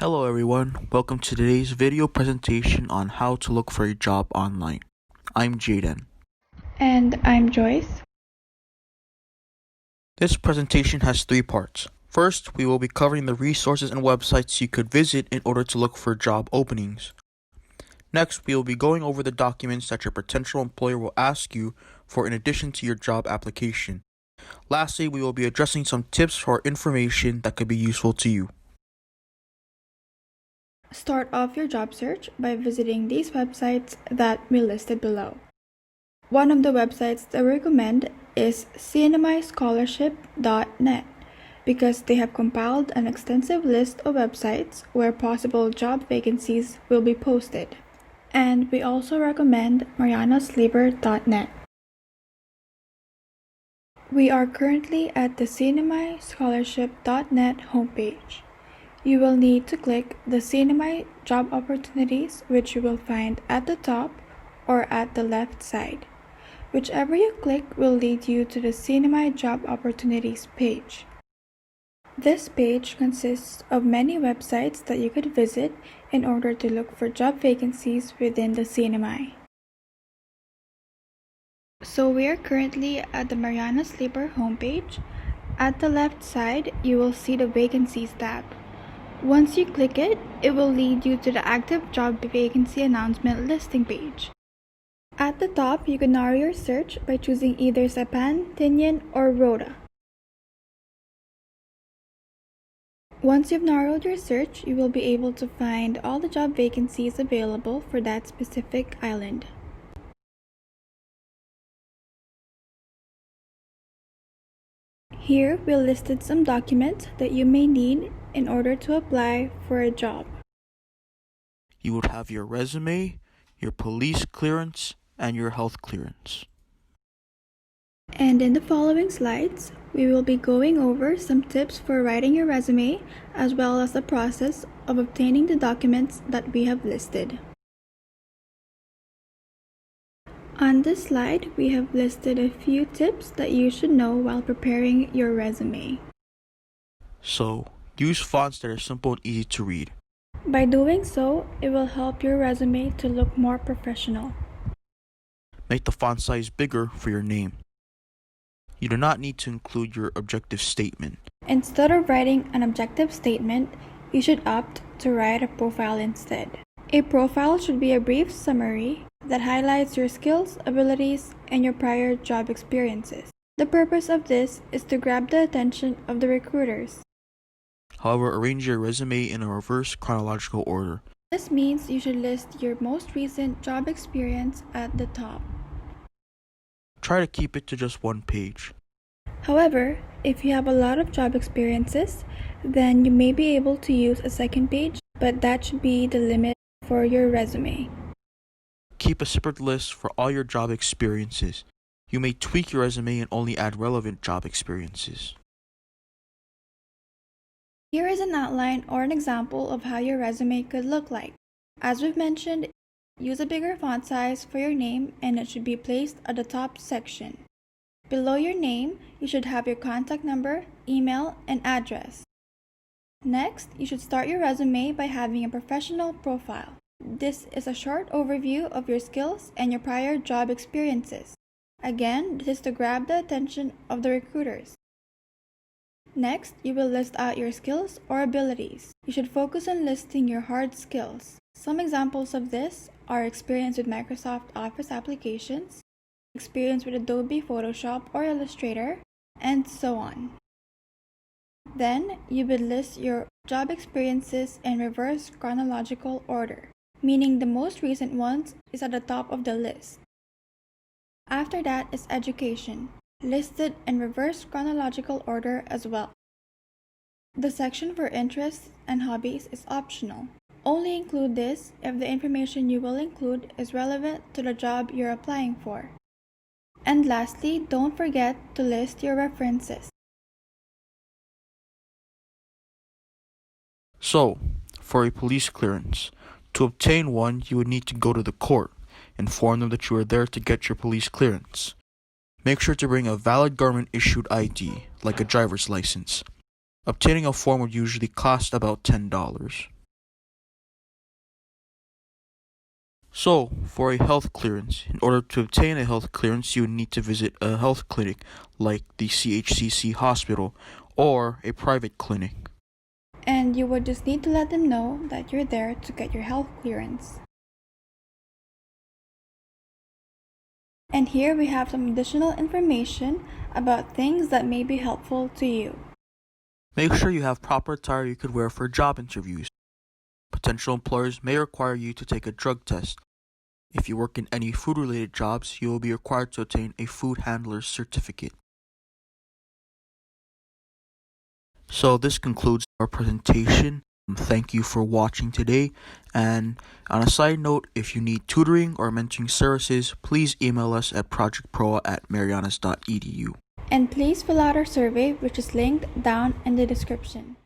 Hello everyone, welcome to today's video presentation on how to look for a job online. I'm Jaden. And I'm Joyce. This presentation has three parts. First, we will be covering the resources and websites you could visit in order to look for job openings. Next, we will be going over the documents that your potential employer will ask you for in addition to your job application. Lastly, we will be addressing some tips or information that could be useful to you. Start off your job search by visiting these websites that we listed below. One of the websites that we recommend is cinemascholarship.net because they have compiled an extensive list of websites where possible job vacancies will be posted. And we also recommend marianasleeper.net. We are currently at the cinemascholarship.net homepage. You will need to click the CNMI job opportunities, which you will find at the top or at the left side. Whichever you click will lead you to the CNMI job opportunities page. This page consists of many websites that you could visit in order to look for job vacancies within the CNMI. So we are currently at the Mariana Sleeper homepage. At the left side, you will see the Vacancies tab. Once you click it, it will lead you to the active job vacancy announcement listing page. At the top, you can narrow your search by choosing either Saipan, Tinian, or Rota. Once you've narrowed your search, you will be able to find all the job vacancies available for that specific island. Here, we listed some documents that you may need in order to apply for a job. You would have your resume, your police clearance, and your health clearance. And in the following slides, we will be going over some tips for writing your resume as well as the process of obtaining the documents that we have listed. On this slide, we have listed a few tips that you should know while preparing your resume. So, use fonts that are simple and easy to read. By doing so, it will help your resume to look more professional. Make the font size bigger for your name. You do not need to include your objective statement. Instead of writing an objective statement, you should opt to write a profile instead. A profile should be a brief summary that highlights your skills, abilities, and your prior job experiences. The purpose of this is to grab the attention of the recruiters. However, arrange your resume in a reverse chronological order. This means you should list your most recent job experience at the top. Try to keep it to just one page. However, if you have a lot of job experiences, then you may be able to use a second page, but that should be the limit for your resume. Keep a separate list for all your job experiences. You may tweak your resume and only add relevant job experiences. Here is an outline or an example of how your resume could look like. As we've mentioned, use a bigger font size for your name and it should be placed at the top section. Below your name, you should have your contact number, email, and address. Next, you should start your resume by having a professional profile. This is a short overview of your skills and your prior job experiences. Again, this is to grab the attention of the recruiters. Next, you will list out your skills or abilities. You should focus on listing your hard skills. Some examples of this are experience with Microsoft Office applications, experience with Adobe Photoshop or Illustrator, and so on. Then, you will list your job experiences in reverse chronological order, meaning the most recent ones is at the top of the list. After that is education, listed in reverse chronological order as well. The section for interests and hobbies is optional. Only include this if the information you will include is relevant to the job you're applying for. And lastly, don't forget to list your references. So, for a police clearance, to obtain one, you would need to go to the court, inform them that you are there to get your police clearance. Make sure to bring a valid government-issued ID, like a driver's license. Obtaining a form would usually cost about $10. So, for a health clearance, in order to obtain a health clearance, you would need to visit a health clinic like the CHCC hospital or a private clinic. And you would just need to let them know that you're there to get your health clearance. And here we have some additional information about things that may be helpful to you. Make sure you have proper attire you could wear for job interviews. Potential employers may require you to take a drug test. If you work in any food-related jobs, you will be required to obtain a food handler's certificate. So this concludes our presentation. Thank you for watching today. And on a side note, if you need tutoring or mentoring services, please email us at projectproa@marianas.edu. And please fill out our survey, which is linked down in the description.